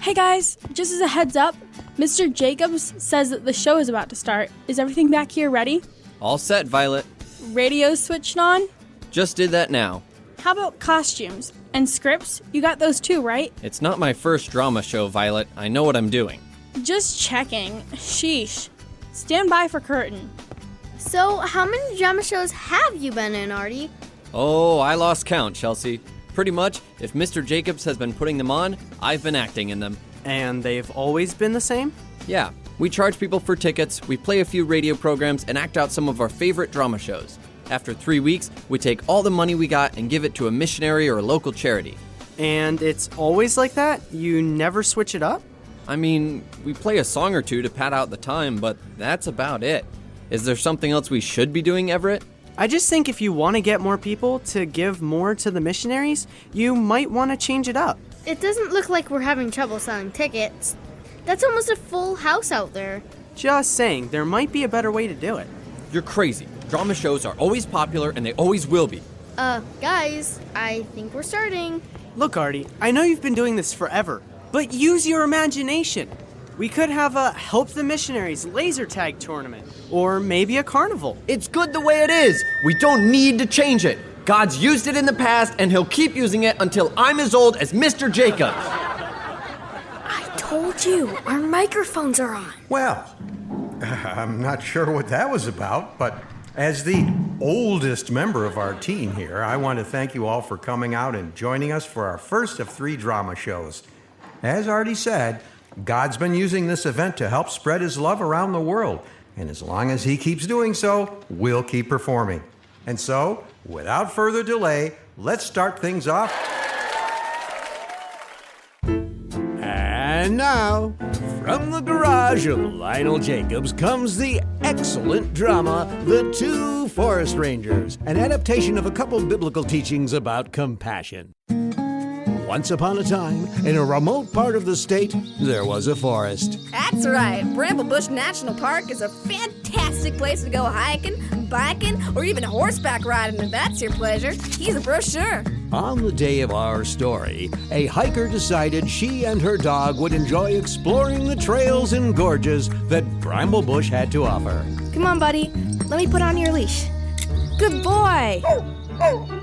Hey guys, just as a heads up, Mr. Jacobs says that the show is about to start. Is everything back here ready? All set, Violet. Radio's switched on? Just did that now. How about costumes? And scripts? You got those too, right? It's not my first drama show, Violet. I know what I'm doing. Just checking. Sheesh. Stand by for curtain. So, how many drama shows have you been in, Artie? Oh, I lost count, Chelsea. Pretty much, if Mr. Jacobs has been putting them on, I've been acting in them. And they've always been the same? Yeah, we charge people for tickets, we play a few radio programs, and act out some of our favorite drama shows. After 3 weeks, we take all the money we got and give it to a missionary or a local charity. And it's always like that? You never switch it up? I mean, we play a song or two to pad out the time, but that's about it. Is there something else we should be doing, Everett? I just think if you want to get more people to give more to the missionaries, you might want to change it up. It doesn't look like we're having trouble selling tickets. That's almost a full house out there. Just saying, there might be a better way to do it. You're crazy. Drama shows are always popular and they always will be. Guys, I think we're starting. Look, Artie, I know you've been doing this forever, but use your imagination. We could have a Help the Missionaries laser tag tournament, or maybe a carnival. It's good the way it is. We don't need to change it. God's used it in the past, and he'll keep using it until I'm as old as Mr. Jacobs. I told you, our microphones are on. Well, I'm not sure what that was about, but as the oldest member of our team here, I want to thank you all for coming out and joining us for our first of 3 drama shows. As Artie said, God's been using this event to help spread his love around the world, and as long as he keeps doing so, we'll keep performing. And so, without further delay, let's start things off. And now, from the garage of Lionel Jacobs comes the excellent drama, The Two Forest Rangers, an adaptation of a couple biblical teachings about compassion. Once upon a time, in a remote part of the state, there was a forest. That's right. Bramblebush National Park is a fantastic place to go hiking, biking, or even horseback riding if that's your pleasure. He's a brochure. On the day of our story, a hiker decided she and her dog would enjoy exploring the trails and gorges that Bramblebush had to offer. Come on, buddy. Let me put on your leash. Good boy.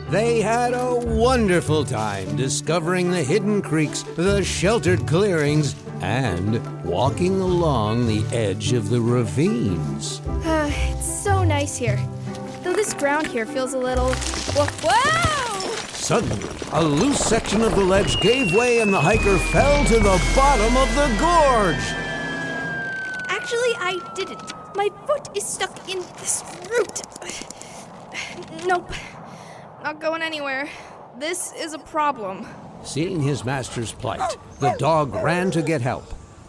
They had a wonderful time discovering the hidden creeks, the sheltered clearings, and walking along the edge of the ravines. It's so nice here. Though this ground here feels a little... Whoa! Suddenly, a loose section of the ledge gave way and the hiker fell to the bottom of the gorge. Actually, I didn't. My foot is stuck in this root. Nope. Not going anywhere. This is a problem. Seeing his master's plight, the dog ran to get help.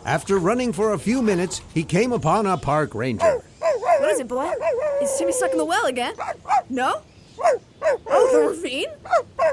After running for a few minutes, he came upon a park ranger. What is it, boy? Is Timmy stuck in the well again? No? Oh, the ravine?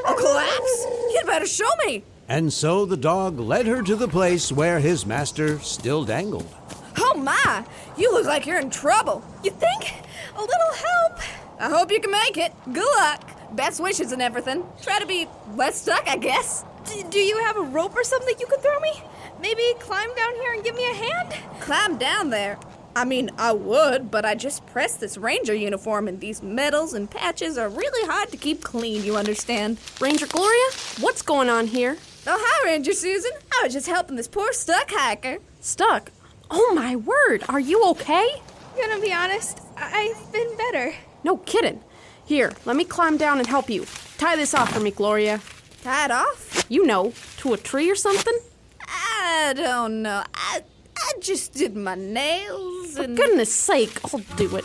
A collapse? You'd better show me. And so the dog led her to the place where his master still dangled. Oh my! You look like you're in trouble. You think? A little help? I hope you can make it. Good luck. Best wishes and everything. Try to be less stuck, I guess. Do you have a rope or something you could throw me? Maybe climb down here and give me a hand? Climb down there? I mean, I would, but I just pressed this ranger uniform and these medals and patches are really hard to keep clean, you understand? Ranger Gloria, what's going on here? Oh, hi, Ranger Susan. I was just helping this poor stuck hiker. Stuck? Oh my word, are you okay? Gonna be honest, I've been better. No kidding. Here, let me climb down and help you. Tie this off for me, Gloria. Tie it off? You know, to a tree or something? I don't know. I just did my nails and... For goodness sake, I'll do it.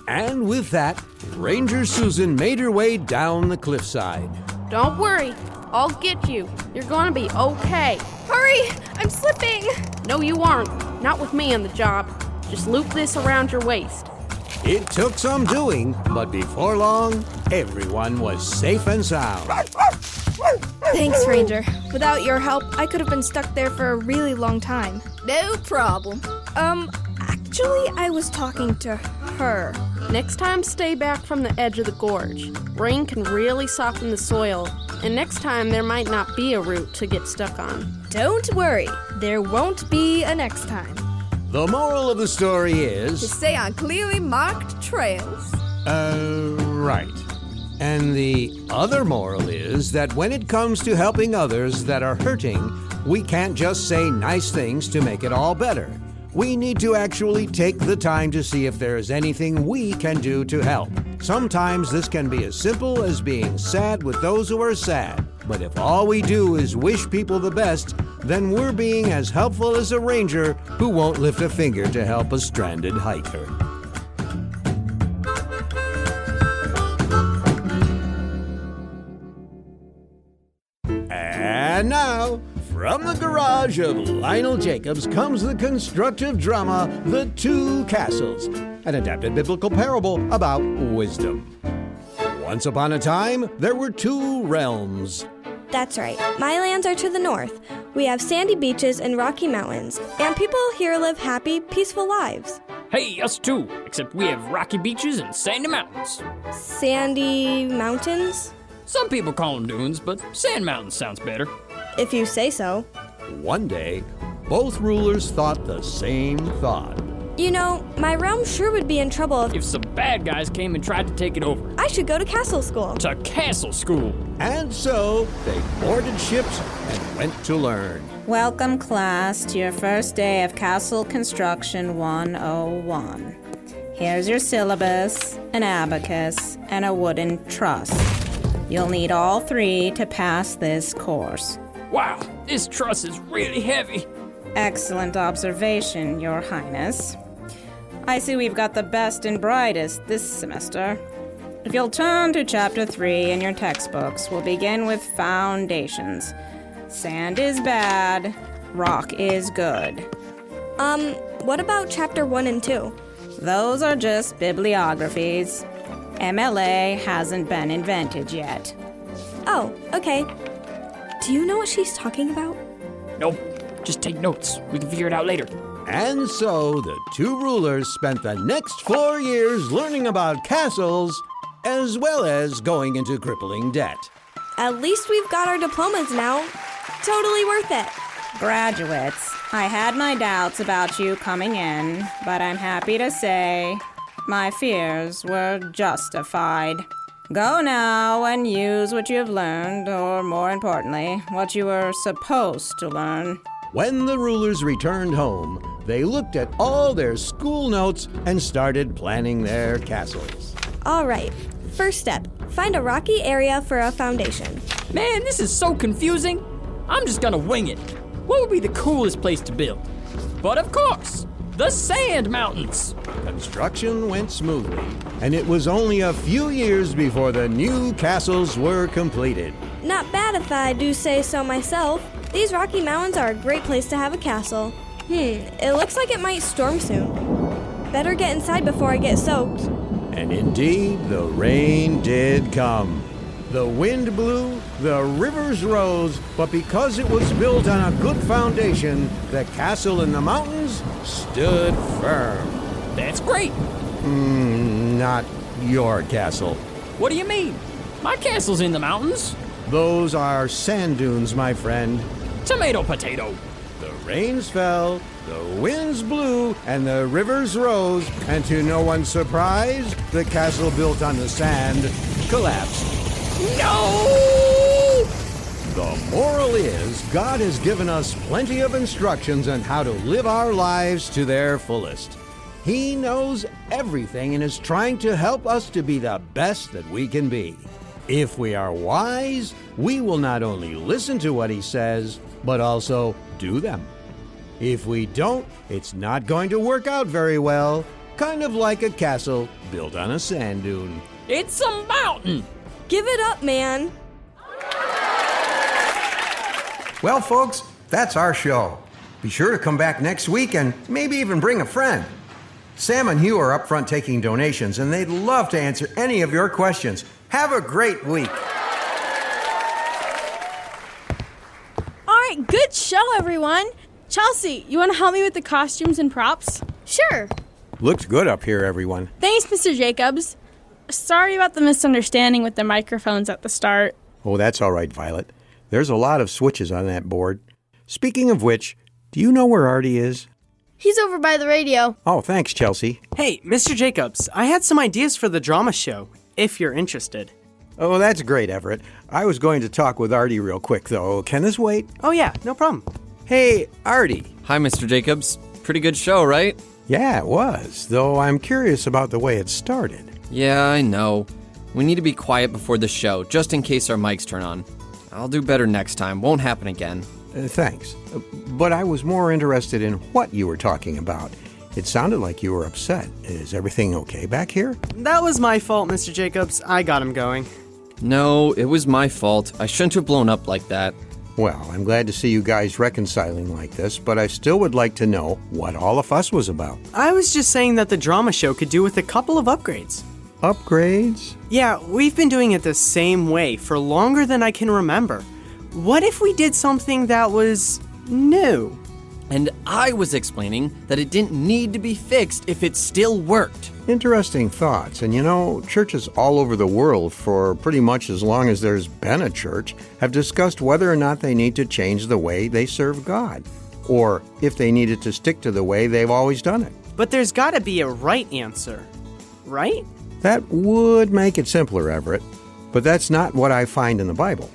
And with that, Ranger Susan made her way down the cliffside. Don't worry, I'll get you. You're gonna be okay. Hurry! I'm slipping! No, you aren't. Not with me on the job. Just loop this around your waist. It took some doing, but before long, everyone was safe and sound. Thanks, Ranger. Without your help, I could have been stuck there for a really long time. No problem. Actually, I was talking to her. Next time, stay back from the edge of the gorge. Rain can really soften the soil, and next time there might not be a root to get stuck on. Don't worry, there won't be a next time. The moral of the story To is... stay on clearly marked trails. Right. And the other moral is that when it comes to helping others that are hurting, we can't just say nice things to make it all better. We need to actually take the time to see if there is anything we can do to help. Sometimes this can be as simple as being sad with those who are sad. But if all we do is wish people the best, then we're being as helpful as a ranger who won't lift a finger to help a stranded hiker. And now, from the garage of Lionel Jacobs comes the constructive drama, The Two Castles, an adapted biblical parable about wisdom. Once upon a time, there were two realms. That's right. My lands are to the north. We have sandy beaches and rocky mountains, and people here live happy, peaceful lives. Hey, us too, except we have rocky beaches and sandy mountains. Sandy mountains? Some people call them dunes, but sand mountains sounds better. If you say so. One day, both rulers thought the same thought. You know, my realm sure would be in trouble If some bad guys came and tried to take it over. I should go to castle school. To castle school. And so, they boarded ships and went to learn. Welcome, class, to your first day of Castle Construction 101. Here's your syllabus, an abacus, and a wooden truss. You'll need all three to pass this course. Wow, this truss is really heavy. Excellent observation, Your Highness. I see we've got the best and brightest this semester. If you'll turn to Chapter 3 in your textbooks, we'll begin with foundations. Sand is bad, rock is good. What about chapter 1 and 2? Those are just bibliographies. MLA hasn't been invented yet. Oh, okay. Do you know what she's talking about? Nope, just take notes. We can figure it out later. And so, the two rulers spent the next 4 years learning about castles, as well as going into crippling debt. At least we've got our diplomas now. Totally worth it. Graduates, I had my doubts about you coming in, but I'm happy to say my fears were justified. Go now and use what you have learned, or more importantly, what you were supposed to learn. When the rulers returned home, they looked at all their school notes and started planning their castles. All right. First step, find a rocky area for a foundation. Man, this is so confusing. I'm just gonna wing it. What would be the coolest place to build? But of course, the sand mountains. Construction went smoothly, and it was only a few years before the new castles were completed. Not bad if I do say so myself. These rocky mountains are a great place to have a castle. It looks like it might storm soon. Better get inside before I get soaked. And indeed, the rain did come. The wind blew, the rivers rose, but because it was built on a good foundation, the castle in the mountains stood firm. That's great. Not your castle. What do you mean? My castle's in the mountains. Those are sand dunes, my friend. Tomato potato. The rains fell, the winds blew, and the rivers rose, and to no one's surprise, the castle built on the sand collapsed. No! The moral is, God has given us plenty of instructions on how to live our lives to their fullest. He knows everything and is trying to help us to be the best that we can be. If we are wise, we will not only listen to what he says, but also do them. If we don't, it's not going to work out very well, kind of like a castle built on a sand dune. It's a mountain! Give it up, man. Well, folks, that's our show. Be sure to come back next week and maybe even bring a friend. Sam and Hugh are up front taking donations, and they'd love to answer any of your questions. Have a great week. All right, good show, everyone. Chelsea, you want to help me with the costumes and props? Sure. Looks good up here, everyone. Thanks, Mr. Jacobs. Sorry about the misunderstanding with the microphones at the start. Oh, that's all right, Violet. There's a lot of switches on that board. Speaking of which, do you know where Artie is? He's over by the radio. Oh, thanks, Chelsea. Hey, Mr. Jacobs, I had some ideas for the drama show, if you're interested. Oh, that's great, Everett. I was going to talk with Artie real quick, though. Can this wait? Oh yeah, no problem. Hey, Artie. Hi, Mr. Jacobs. Pretty good show, right? Yeah, it was, though I'm curious about the way it started. Yeah, I know. We need to be quiet before the show, just in case our mics turn on. I'll do better next time. Won't happen again. Thanks. But I was more interested in what you were talking about. It sounded like you were upset. Is everything okay back here? That was my fault, Mr. Jacobs. I got him going. No, it was my fault. I shouldn't have blown up like that. Well, I'm glad to see you guys reconciling like this, but I still would like to know what all the fuss was about. I was just saying that the drama show could do with a couple of upgrades. Upgrades? Yeah, we've been doing it the same way for longer than I can remember. What if we did something that was new? And I was explaining that it didn't need to be fixed if it still worked. Interesting thoughts. And you know, churches all over the world, for pretty much as long as there's been a church, have discussed whether or not they need to change the way they serve God, or if they needed to stick to the way they've always done it. But there's gotta be a right answer, right? That would make it simpler, Everett. But that's not what I find in the Bible.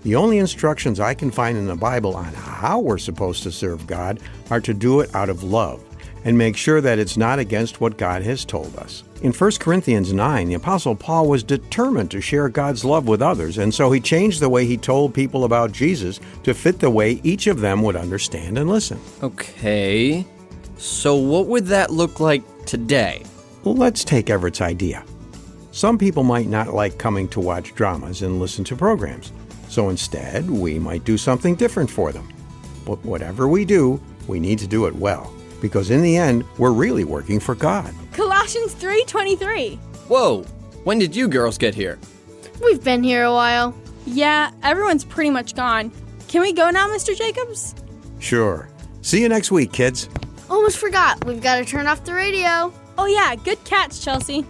The only instructions I can find in the Bible on how we're supposed to serve God are to do it out of love and make sure that it's not against what God has told us. In 1 Corinthians 9, the Apostle Paul was determined to share God's love with others, and so he changed the way he told people about Jesus to fit the way each of them would understand and listen. Okay, so what would that look like today? Well, let's take Everett's idea. Some people might not like coming to watch dramas and listen to programs. So instead, we might do something different for them. But whatever we do, we need to do it well, because in the end, we're really working for God. Colossians 3:23. Whoa, when did you girls get here? We've been here a while. Yeah, everyone's pretty much gone. Can we go now, Mr. Jacobs? Sure. See you next week, kids. Almost forgot. We've got to turn off the radio. Oh yeah, good catch, Chelsea.